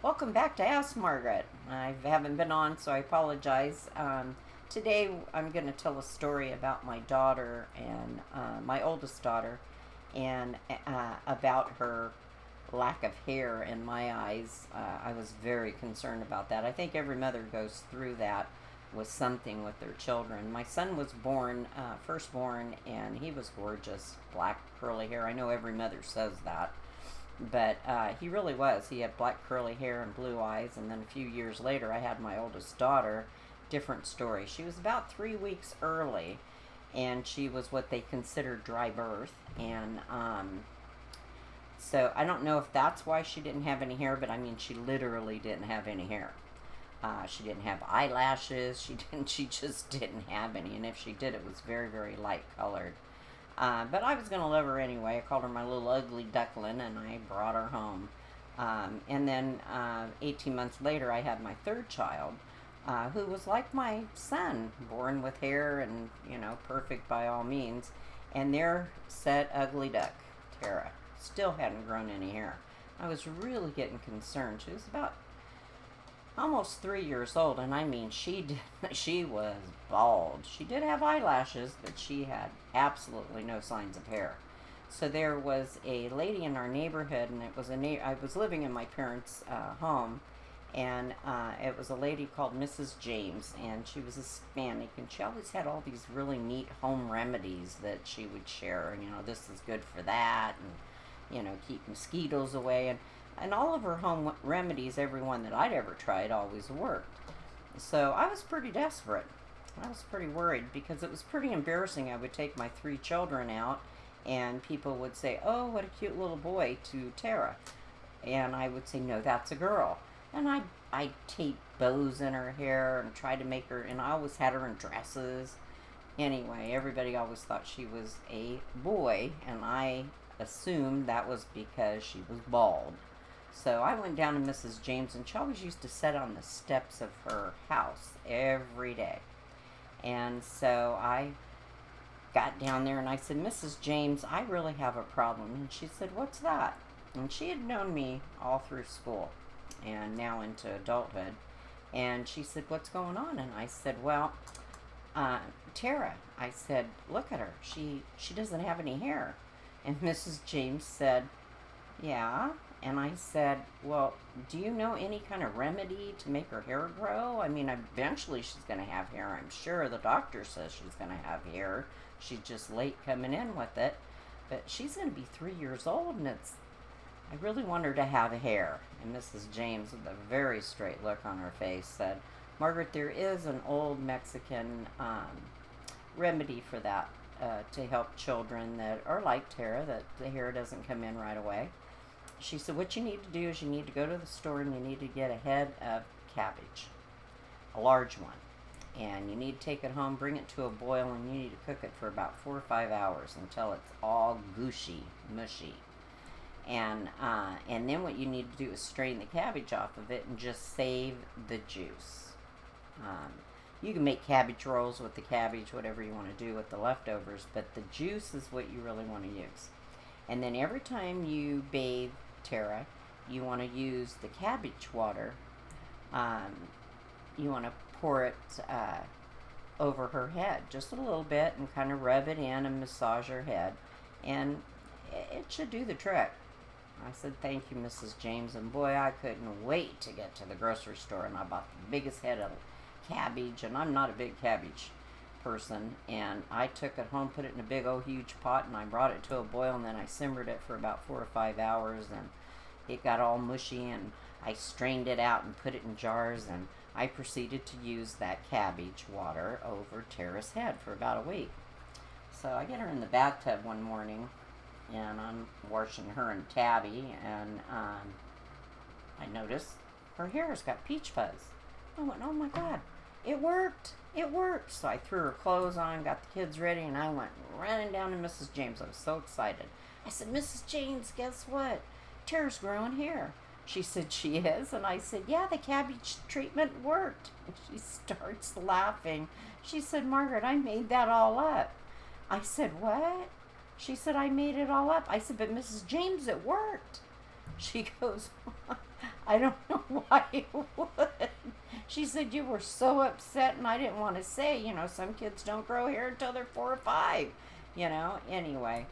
Welcome back to Ask Margaret. I haven't been on, so I apologize. Today I'm going to tell a story about my daughter and my oldest daughter, and about her lack of hair in my eyes. I was very concerned about that. I think every mother goes through that with something with their children. My son was born, firstborn, and he was gorgeous, black curly hair. I know every mother says that, but he really was. He had black curly hair and blue eyes. And then a few years later, I had my oldest daughter. Different story. She was about 3 weeks early, and she was what they considered dry birth. And so I don't know if that's why she didn't have any hair, but I mean, she literally didn't have any hair. She didn't have eyelashes. She didn't. She just didn't have any. And if she did, it was very, very light colored. But I was going to love her anyway. I called her my little ugly duckling, and I brought her home. And then 18 months later, I had my third child, who was like my son, born with hair and, perfect by all means. And there sat Ugly Duck, Tara. Still hadn't grown any hair. I was really getting concerned. She was about almost 3 years old, and I mean, she was bald. She did have eyelashes, but she had absolutely no signs of hair. So there was a lady in our neighborhood, and it was I was living in my parents' home, and it was a lady called Mrs. James, and she was Hispanic, and she always had all these really neat home remedies that she would share. And this is good for that, and keep mosquitoes away, and all of her home remedies, every one that I'd ever tried, always worked. So I was pretty desperate. I was pretty worried because it was pretty embarrassing. I would take my three children out, and people would say, "Oh, what a cute little boy," to Tara. And I would say, "No, that's a girl." And I'd tape bows in her hair and try to make her, and I always had her in dresses. Anyway, everybody always thought she was a boy, and I assumed that was because she was bald. So I went down to Mrs. James, and she always used to sit on the steps of her house every day. And so I got down there and I said, "Mrs. James, I really have a problem." And she said, "What's that?" And she had known me all through school and now into adulthood. And she said, "What's going on?" And I said, "Well, Tara," I said, "look at her. She doesn't have any hair." And Mrs. James said, "Yeah." And I said, "Well, do you know any kind of remedy to make her hair grow? I mean, eventually she's going to have hair. I'm sure the doctor says she's going to have hair. She's just late coming in with it. But she's going to be 3 years old, and I really want her to have hair." And Mrs. James, with a very straight look on her face, said, "Margaret, there is an old Mexican remedy for that, to help children that are like Tara, that the hair doesn't come in right away." She said, "What you need to do is you need to go to the store and you need to get a head of cabbage, a large one. And you need to take it home, bring it to a boil, and you need to cook it for about 4 or 5 hours until it's all gushy, mushy. And then what you need to do is strain the cabbage off of it and just save the juice. Um, you can make cabbage rolls with the cabbage, whatever you want to do with the leftovers, but the juice is what you really want to use. And then every time you bathe Tara, you want to use the cabbage water. You want to pour it over her head just a little bit and kind of rub it in and massage her head. And it should do the trick." I said, "Thank you, Mrs. James." And boy, I couldn't wait to get to the grocery store. And I bought the biggest head of cabbage. And I'm not a big cabbage person. And I took it home, put it in a big old huge pot, and I brought it to a boil. And then I simmered it for about 4 or 5 hours. And it got all mushy. And I strained it out and put it in jars. And I proceeded to use that cabbage water over Tara's head for about a week. So I get her in the bathtub one morning, and I'm washing her and Tabby, and I noticed her hair's got peach fuzz. I went, "Oh my God, it worked! It worked!" So I threw her clothes on, got the kids ready, and I went running down to Mrs. James. I was so excited. I said, "Mrs. James, guess what? Tara's growing hair." She said, "She is?" And I said, "Yeah, the cabbage treatment worked." And she starts laughing. She said, "Margaret, I made that all up." I said, "What?" She said, "I made it all up." I said, "But Mrs. James, it worked." She goes, I don't know why you would. She said you were so upset, and I didn't want to say, some kids don't grow hair until they're 4 or 5. Anyway,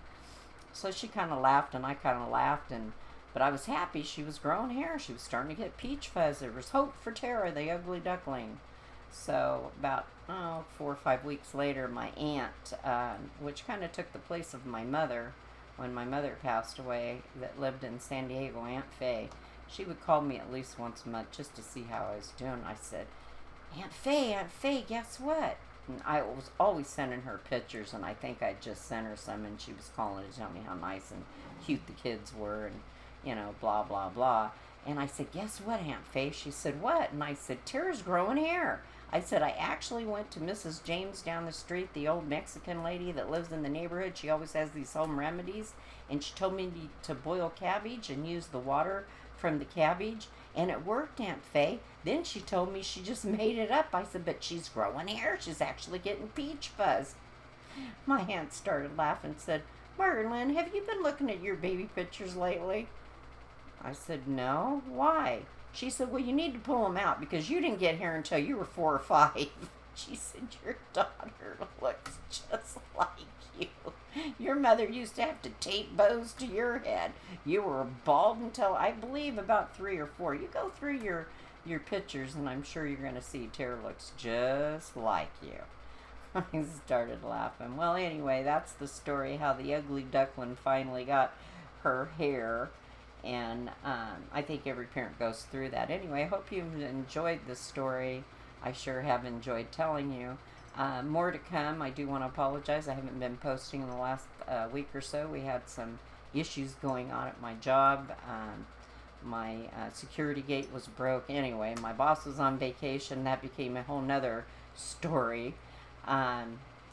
so she kind of laughed, and I kind of laughed, but I was happy she was growing hair. She was starting to get peach fuzz. There was hope for Tara, the ugly duckling. So about 4 or 5 weeks later, my aunt, which kind of took the place of my mother when my mother passed away, that lived in San Diego, Aunt Faye, she would call me at least once a month just to see how I was doing. I said, Aunt Faye, guess what? And I was always sending her pictures, and I think I just sent her some, and she was calling to tell me how nice and cute the kids were, and, blah, blah, blah. And I said, guess what, Aunt Faye? She said, what? And I said, Tara's growing hair. I said, I actually went to Mrs. James down the street, the old Mexican lady that lives in the neighborhood. She always has these home remedies. And she told me to boil cabbage and use the water from the cabbage. And it worked, Aunt Faye. Then she told me she just made it up. I said, but she's growing hair. She's actually getting peach fuzz. My aunt started laughing and said, Margaret Lynn, have you been looking at your baby pictures lately? I said, no. Why? She said, well, you need to pull them out because you didn't get hair until you were 4 or 5. She said, your daughter looks just like you. Your mother used to have to tape bows to your head. You were bald until, I believe, about 3 or 4. You go through your pictures, and I'm sure you're going to see Tara looks just like you. I started laughing. Well, anyway, that's the story, how the ugly duckling finally got her hair. And I think every parent goes through that. Anyway, I hope you've enjoyed this story. I sure have enjoyed telling you. More to come. I do want to apologize. I haven't been posting in the last week or so. We had some issues going on at my job. My security gate was broke. Anyway, my boss was on vacation. That became a whole nother story.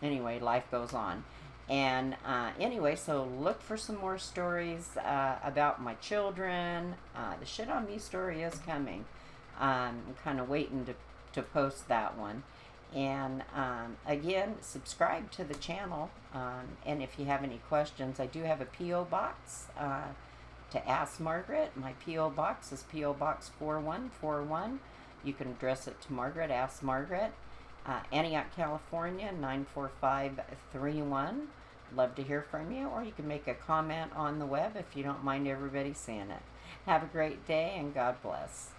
Anyway, life goes on. And anyway, so look for some more stories about my children. The Shit on Me story is coming. I'm kind of waiting to post that one. And again, subscribe to the channel. And if you have any questions, I do have a P.O. box to Ask Margaret. My P.O. box is P.O. Box 4141. You can address it to Margaret, Ask Margaret. Antioch, California, 94531. Love to hear from you, or you can make a comment on the web if you don't mind everybody seeing it. Have a great day, and God bless.